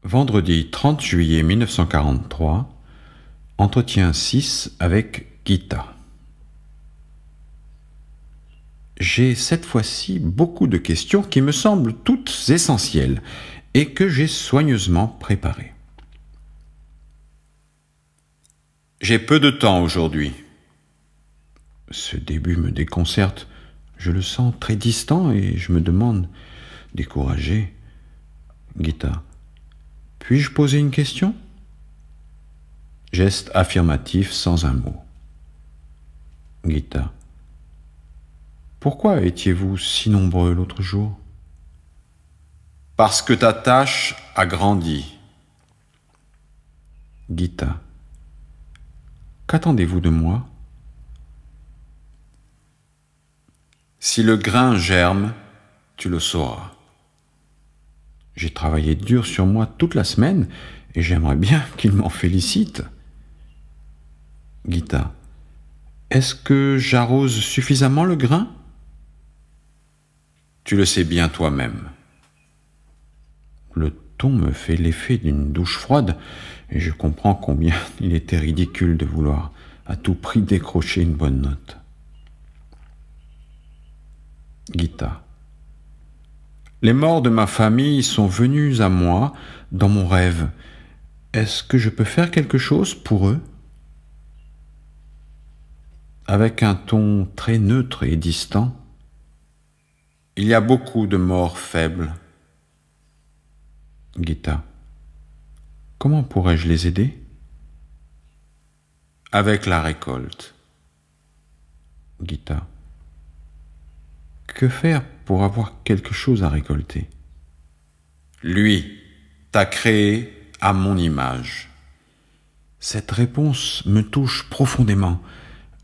Vendredi 30 juillet 1943, entretien 6 avec Gita. J'ai cette fois-ci beaucoup de questions qui me semblent toutes essentielles et que j'ai soigneusement préparées. J'ai peu de temps aujourd'hui. Ce début me déconcerte. Je le sens très distant et je me demande, découragé, Gita, puis-je poser une question? Geste affirmatif sans un mot. Gita. Pourquoi étiez-vous si nombreux l'autre jour? Parce que ta tâche a grandi. Gita. Qu'attendez-vous de moi? Si le grain germe, tu le sauras. J'ai travaillé dur sur moi toute la semaine et j'aimerais bien qu'il m'en félicite. Gita. Est-ce que j'arrose suffisamment le grain? Tu le sais bien toi-même. Le ton me fait l'effet d'une douche froide et je comprends combien il était ridicule de vouloir à tout prix décrocher une bonne note. Gita. Les morts de ma famille sont venus à moi dans mon rêve. Est-ce que je peux faire quelque chose pour eux? Avec un ton très neutre et distant. Il y a beaucoup de morts faibles. Gita. Comment pourrais-je les aider? Avec la récolte. Gita. Que faire pour avoir quelque chose à récolter? Lui t'a créé à mon image. Cette réponse me touche profondément.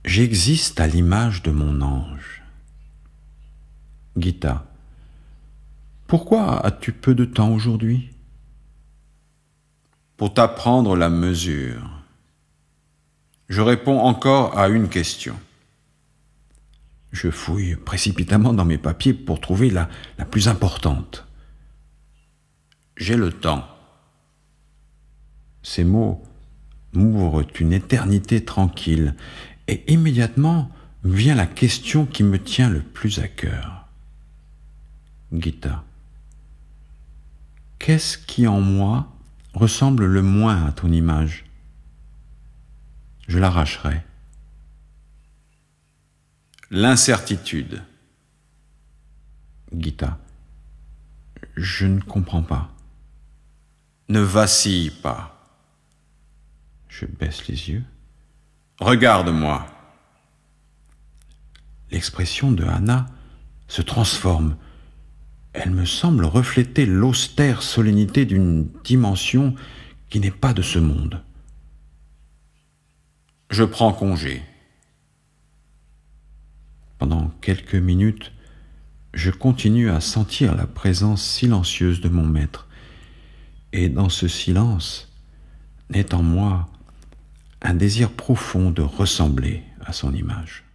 J'existe à l'image de mon ange. Gita. Pourquoi as-tu peu de temps aujourd'hui? Pour t'apprendre la mesure. Je réponds encore à une question. Je fouille précipitamment dans mes papiers pour trouver la plus importante. J'ai le temps. Ces mots m'ouvrent une éternité tranquille et immédiatement vient la question qui me tient le plus à cœur. Gita. Qu'est-ce qui en moi ressemble le moins à ton image? Je l'arracherai. L'incertitude. Gita. Je ne comprends pas. Ne vacille pas. Je baisse les yeux. Regarde-moi. L'expression de Anna se transforme. Elle me semble refléter l'austère solennité d'une dimension qui n'est pas de ce monde. Je prends congé. Pendant quelques minutes, je continue à sentir la présence silencieuse de mon maître. Et dans ce silence, naît en moi un désir profond de ressembler à son image.